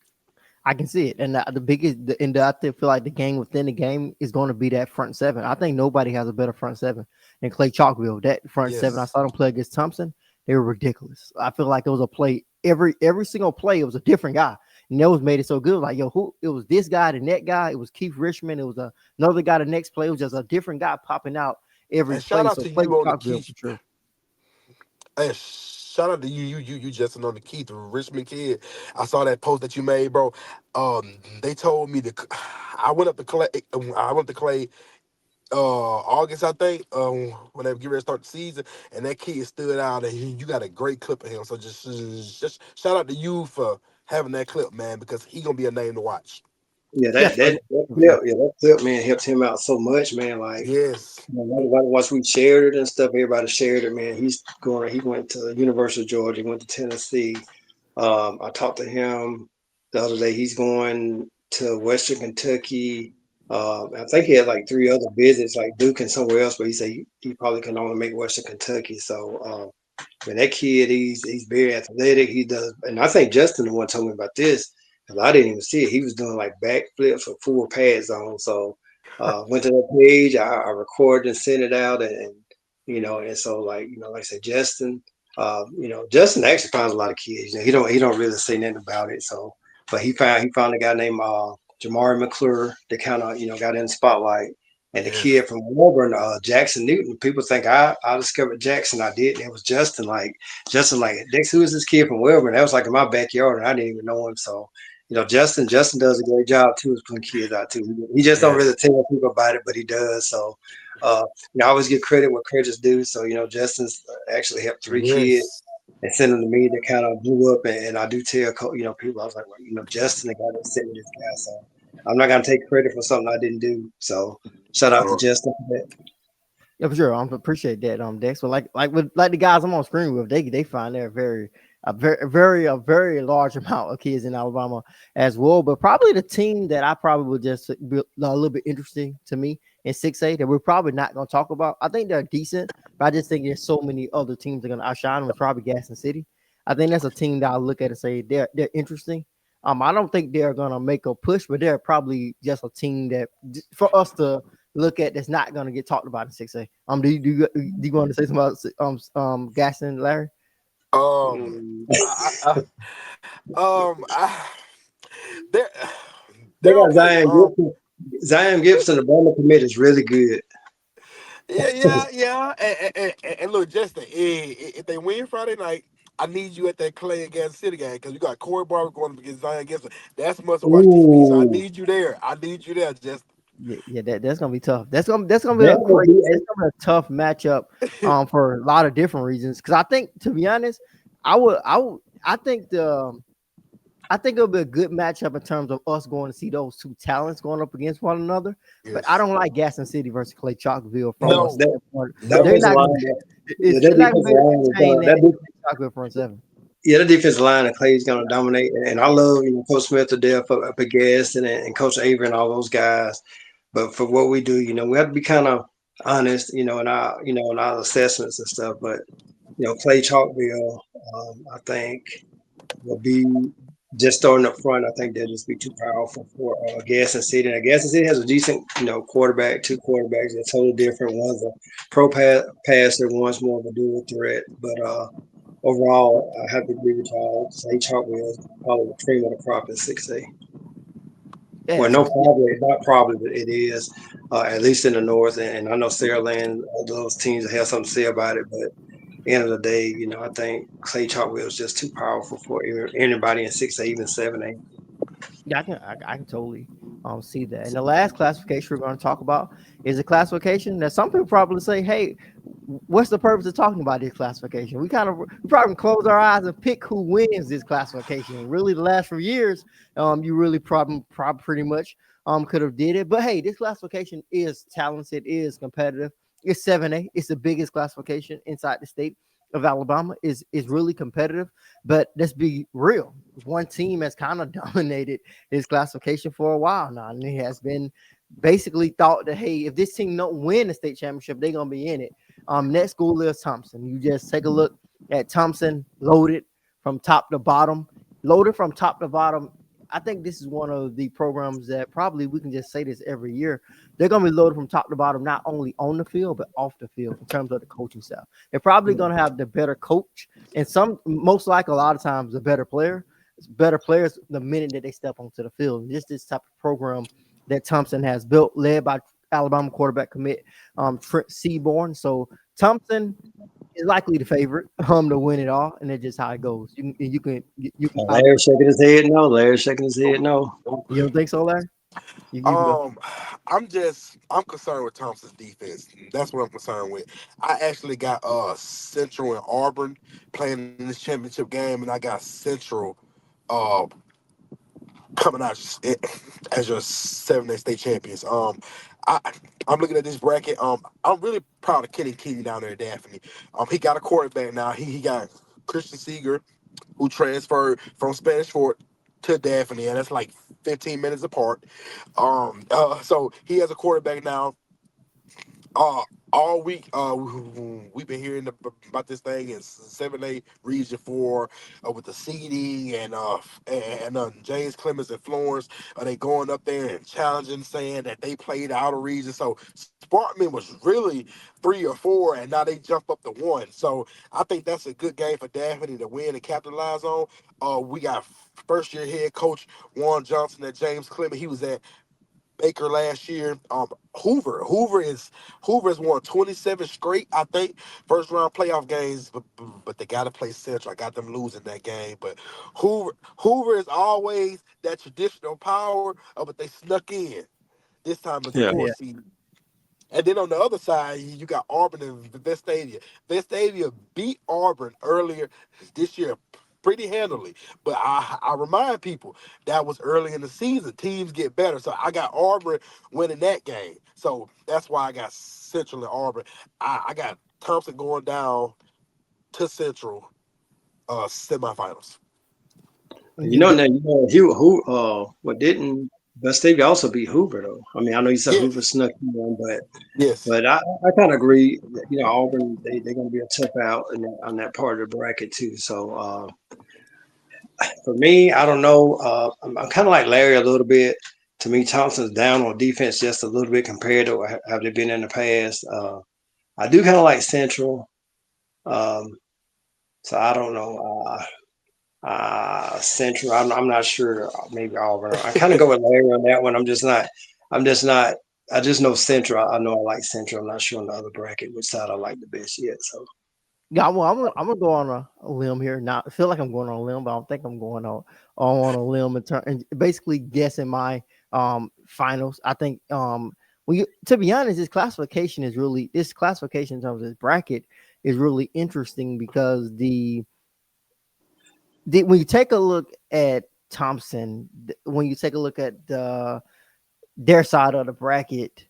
I can see it, and I feel like the game within the game is going to be that front 7. I think nobody has a better front 7 than Clay Chalkville. That front 7, I saw them play against Thompson. They were ridiculous. I feel like it was a play every single play. It was a different guy, and that was made it so good. Like, it was this guy, the net guy. It was Keith Richmond. It was another guy. The next play, it was just a different guy popping out every play. Shout out to you on the Keith. Hey, shout out to you, Justin, on the Keith Richmond kid. I saw that post that you made, bro. They told me I went up to Clay. August, I think, when they get ready to start the season, and that kid stood out, and you got a great clip of him. So just shout out to you for having that clip, man, because he gonna be a name to watch. Yeah, that clip, man, helped him out so much, man. Like, yes, once we shared it and stuff, everybody shared it, man. He went to the University of Georgia, he went to Tennessee. I talked to him the other day. He's going to Western Kentucky. I think he had like 3 other visits, like Duke and somewhere else, but he said he probably can only make Western Kentucky. So, that kid, he's very athletic. He does, and I think Justin the one told me about this, because I didn't even see it. He was doing like backflips with full pads on. So, went to that page. I recorded and sent it out, and and so like I said, Justin, Justin actually finds a lot of kids. He don't really say nothing about it. So, but he found a guy named Jamari McClure that kind of got in the spotlight, and the kid from Auburn, Jackson Newton. People think I discovered Jackson. I didn't. It was Justin. Dex, who is this kid from Auburn? That was like in my backyard, and I didn't even know him. So, Justin does a great job too, of putting kids out too. He just don't really tell people about it, but he does. So, I always give credit where credit's due. So, Justin's actually helped 3 kids and sent them to me that kind of blew up. And I do tell people, I was like, well, Justin, the guy that sent me this guy. So I'm not gonna take credit for something I didn't do. So shout out to Justin for that. Yeah, for sure. I appreciate that, Dex. But like the guys I'm on screen with, they find they're a very large amount of kids in Alabama as well. But probably the team that I probably would just be a little bit interesting to me in 6A that we're probably not going to talk about. I think they're decent, but I just think there's so many other teams that are going to outshine them. It's probably Gaston City. I think that's a team that I look at and say they're interesting. I don't think they're going to make a push, but they're probably just a team that for us to look at that's not going to get talked about in 6A. Do you want to say something about Gaston, Larry? Um, Mm. I they're They they're got okay. Zion Gibson. Zion Gibson, the Bama commit is really good. Yeah. And look, Justin, if they win Friday night, I need you at that Clay against City game because you got Corey Barber going up against Zion Gibson. That's must watch TV. So I Ooh, need you there. I need you there, Justin. Yeah, that's gonna be tough. That's gonna be that would be that's gonna be a tough matchup for a lot of different reasons. Because I think, to be honest, I think I think it'll be a good matchup in terms of us going to see those two talents going up against one another. But I Yes. don't like Gaston City versus Clay Chalkville from a oh, No. standpoint. that They're No. defensive not line. gonna Yeah, they're that not gonna defensive be able to line is contain gonna that that Clay Chalkville front seven. yeah, the defensive line and Clay's gonna dominate. And I love Coach Smith to death up at Gaston and Coach Avery and all those guys. But for what we do, we have to be kind of honest, in our assessments and stuff. But Clay Chalkville, I think will be just starting up front. I think they'll just be too powerful for Gaston City. And Gaston City has a decent, quarterback, two quarterbacks. They're totally different. One's a passer, one's more of a dual threat. But overall, I have to agree with y'all. Clay Chalkville is probably the cream of the crop in 6A. Yeah, Well, no, so probably not probably, but it is, at least in the north. And I know Sarah Land, those teams have something to say about it. But end of the day, I think Clay Chalkville is just too powerful for anybody in 6A, even 7A. yeah, I can totally see that. And the last classification we're going to talk about is a classification that some people probably say, "Hey, what's the purpose of talking about this classification?" We probably close our eyes and pick who wins this classification. Really, the last few years, you really probably pretty much could have did it. But hey, this classification is talented, is competitive. It's 7A. It's the biggest classification inside the state of Alabama. Is really competitive. But let's be real. One team has kind of dominated this classification for a while now, and it has been basically thought that, hey, if this team don't win the state championship, they're gonna be in it. Next school is Thompson. You just take a look at Thompson, loaded from top to bottom, loaded from top to bottom. I think this is one of the programs that probably we can just say this every year. They're gonna be loaded from top to bottom, not only on the field but off the field in terms of the coaching staff. They're probably gonna have the better coach, and most likely a lot of times the better player. It's better players the minute that they step onto the field. Just this type of program that Thompson has built, led by Alabama quarterback commit Trent Seaborn. So Thompson is likely the favorite to win it all, and that's just how it goes. You can Larry shaking his head no. Larry shaking his head no. you don't think so, Larry? You can go. Um, I'm concerned with Thompson's defense. That's what I'm concerned with. I actually got Central and Auburn playing in this championship game, and I got Central uh coming out as your 7A state champions. I I'm looking at this bracket. I'm really proud of Kenny Keating down there at Daphne. He got a quarterback now. He got Christian Seeger, who transferred from Spanish Fort to Daphne, and that's like 15 minutes apart. So he has a quarterback now. Uh, all week, we've been hearing about this thing in 7A Region 4 with the seeding and James Clemens and Florence. Are they going up there and challenging, saying that they played out of region? So Sparkman was really 3 or 4, and now they jump up to 1. So I think that's a good game for Daphne to win and capitalize on. We got first year head coach Warren Johnson and James Clemens. He was at Baker last year. Hoover has won 27 straight, I think, first round playoff games, but they got to play Central. I got them losing that game. But Hoover is always that traditional power, but they snuck in this time as a Yeah. 4 seed. And then on the other side, you got Auburn and Vestavia. Vestavia beat Auburn earlier this year, pretty handily. But I remind people that was early in the season. Teams get better. So I got Auburn winning that game. So that's why I got Central and Auburn. I got Thompson going down to Central semifinals. You know now, what didn't Vestavia also beat Hoover though? I mean, I know you said Hoover Yes. snuck in one, Yes. but I kind of agree that Auburn they're going to be a tough out on that part of the bracket too. So for me, I don't know. I'm kind of like Larry a little bit. To me, Thompson's down on defense just a little bit compared to have they been in the past. I do kind of like Central, um, so I don't know. Central, I'm not sure. Maybe Auburn. I kind of go with Larry on that one. I'm just not. I'm just not. I just know Central. I know I like Central. I'm not sure on the other bracket which side I like the best yet. So Yeah, I'm gonna go on a limb here. Now I feel like I'm going on a limb, but I don't think I'm going on a limb and basically guessing my finals. I think when you to be honest, this classification in terms of this bracket is really interesting because the when you take a look at Thompson, when you take a look at their side of the bracket,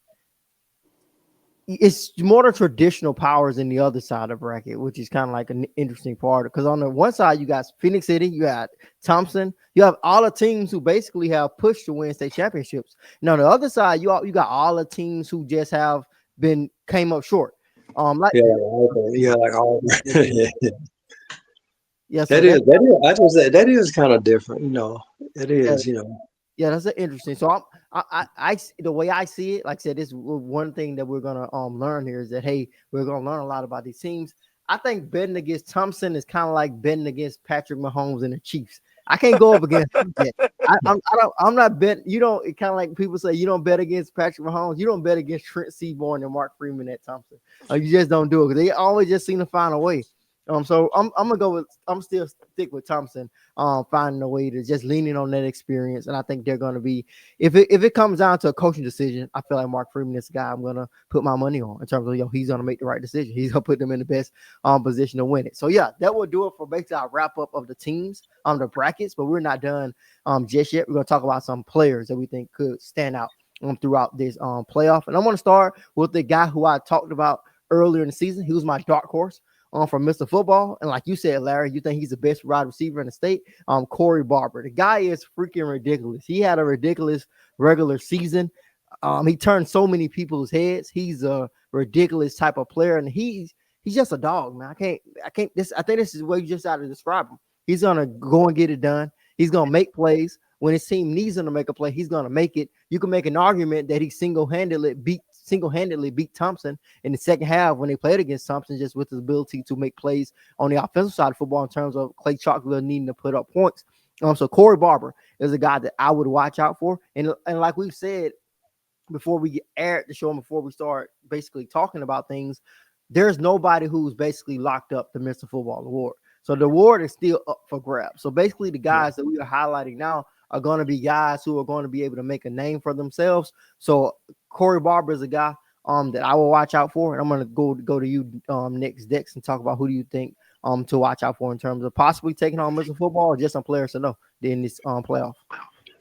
it's more the traditional powers in the other side of the bracket, which is kind of like an interesting part. Because on the one side, you got Phoenix City, you got Thompson, you have all the teams who basically have pushed to win state championships. Now, on the other side, you got all the teams who just have came up short. Like like Auburn. yeah, so That is. I just say that is kind of different. It yeah, is. yeah, that's an interesting. So the way I see it, like I said, this one thing that we're gonna learn here is that hey, we're gonna learn a lot about these teams. I think betting against Thompson is kind of like betting against Patrick Mahomes and the Chiefs. I can't go up against him yet. I'm not betting. You don't. It kind of like people say you don't bet against Patrick Mahomes. You don't bet against Trent Seaborn and Mark Freeman at Thompson. You just don't do it because they always just seem to find a way. So I'm gonna go with I'm still stick with Thompson. Finding a way to just leaning on that experience, and I think they're gonna be if it comes down to a coaching decision, I feel like Mark Freeman is the guy I'm gonna put my money on in terms of he's gonna make the right decision. He's gonna put them in the best position to win it. So yeah, that will do it for basically our wrap up of the teams the brackets, but we're not done just yet. We're gonna talk about some players that we think could stand out throughout this playoff, and I'm gonna start with the guy who I talked about earlier in the season. He was my dark horse from Mr. Football. And like you said, Larry, you think he's the best wide receiver in the state. Corey Barber. The guy is freaking ridiculous. He had a ridiculous regular season. He turned so many people's heads. He's a ridiculous type of player, and he's just a dog, man. I think this is the way you just got to describe him. He's gonna go and get it done. He's gonna make plays. When his team needs him to make a play, he's gonna make it. You can make an argument that he single-handedly beat Thompson in the second half when they played against Thompson, just with his ability to make plays on the offensive side of football in terms of Clay Chalkville needing to put up points. So Corey Barber is a guy that I would watch out for. And like we've said before we aired the show and before we start basically talking about things, there's nobody who's basically locked up the Mr. Football Award. So the award is still up for grabs. So basically the guys that we are highlighting now are going to be guys who are going to be able to make a name for themselves. So Corey Barber is a guy that I will watch out for. And I'm going to go to you next, Dex, and talk about who do you think to watch out for in terms of possibly taking on Mr. Football or just some players to know in this playoff.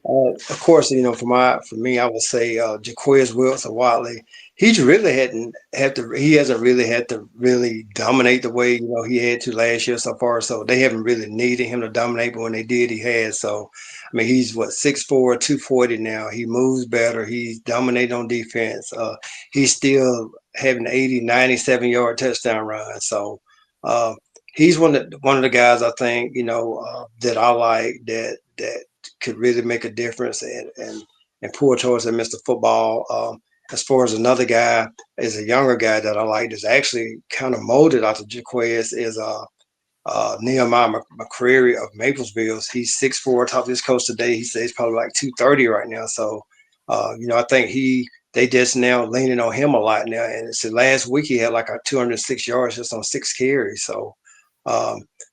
Of course, for me, I would say Jaquez Wilson Watley. He hasn't really had to really dominate the way he had to last year so far. So they haven't really needed him to dominate, but when they did, he had. So I mean, he's 6'4", 240 now. He moves better. He's dominating on defense. He's still having 80, 97-yard touchdown run. So he's one of the guys I think that I like that could really make a difference and pull towards the Mr. Football. As far as another guy, is a younger guy that I like that's actually kind of molded out of Jaquez is Nehemiah McCreary of Maplesville. He's 6'4", talked to his coach today. He says he's probably like 230 right now. So, I think they just now leaning on him a lot now. And so last week he had like 206 yards just on 6 carries. So,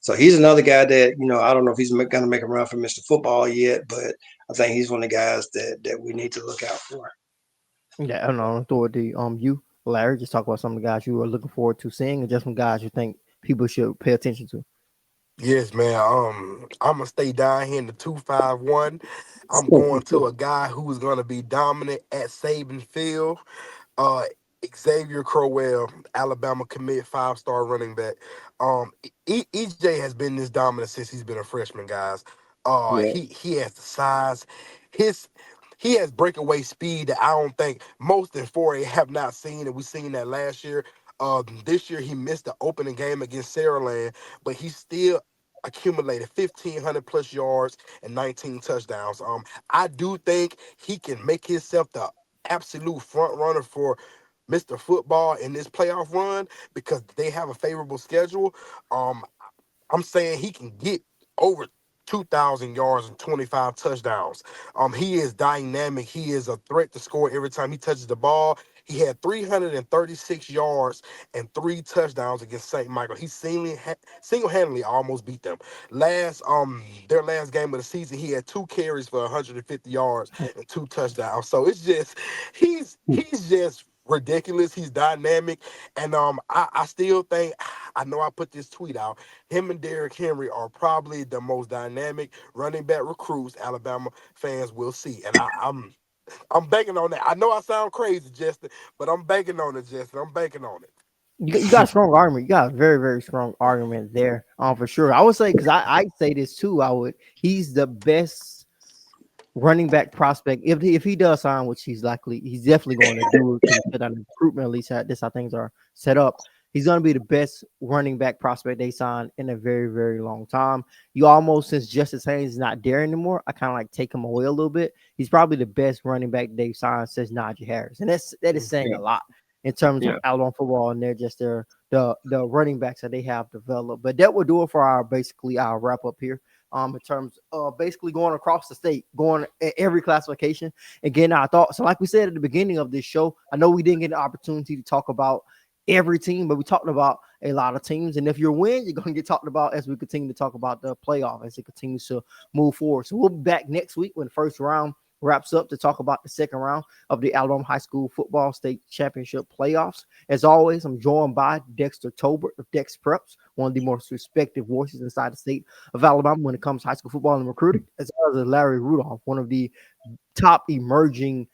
so he's another guy that, I don't know if he's going to make a run for Mr. Football yet, but I think he's one of the guys that we need to look out for. Yeah, I don't know. Throw it to you, Larry. Just talk about some of the guys you are looking forward to seeing and just some guys you think people should pay attention to. Yes, man. I'm gonna stay down here in the 251. I'm going to a guy who's gonna be dominant at Saban Field. Uh, Xavier Crowell, Alabama commit, 5-star running back. EJ has been this dominant since he's been a freshman, guys. Yeah. He has the size. His He has breakaway speed that I don't think most in 4A have not seen, and we seen that last year. This year he missed the opening game against Saraland, but he still accumulated 1,500 plus yards and 19 touchdowns. I do think he can make himself the absolute front runner for Mr. Football in this playoff run because they have a favorable schedule. Um, I'm saying he can get over 2,000 yards and 25 touchdowns. He is dynamic. He is a threat to score every time he touches the ball. He had 336 yards and 3 touchdowns against St. Michael. He single-handedly almost beat them. Their last game of the season, he had 2 carries for 150 yards and 2 touchdowns. So it's just he's just ridiculous. He's dynamic, and I still think I know I put this tweet out. Him and Derrick Henry are probably the most dynamic running back recruits Alabama fans will see. And I'm banking on that. I know I sound crazy, Justin, but I'm banking on it, Justin. I'm banking on it. You got a strong argument. You got a very, very strong argument there, for sure. I would say because I say this too. He's the best running back prospect if he does sign, which he's definitely going to do to get on the recruitment. At least this how things are set up. He's going to be the best running back prospect they signed in a very, very long time. You almost, since Justice Haynes is not there anymore, I kind of like take him away a little bit. He's probably the best running back they've signed since Najee Harris, and that is saying a lot in terms of Alabama football, and they're just the running backs that they have developed. But that will do it for our wrap up here. In terms of basically going across the state, going at every classification. Again, I thought so. Like we said at the beginning of this show, I know we didn't get an opportunity to talk about every team, but we talked about a lot of teams. And if you win, you're going to get talked about as we continue to talk about the playoff as it continues to move forward. So we'll be back next week when the first round wraps up to talk about the second round of the Alabama High School Football State Championship playoffs. As always, I'm joined by Dexter Tolbert of Dex Preps, one of the most respected voices inside the state of Alabama when it comes to high school football and recruiting, as well as Larry Rudolph, one of the top emerging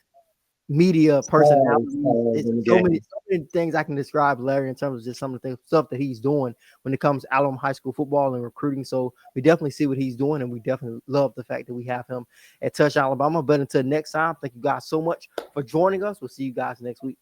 media personalities. It's so many things I can describe Larry in terms of just some of the stuff that he's doing when it comes to Alabama high school football and recruiting. So we definitely see what he's doing, and we definitely love the fact that we have him at Touch Alabama. But until next time, thank you guys so much for joining us. We'll see you guys next week.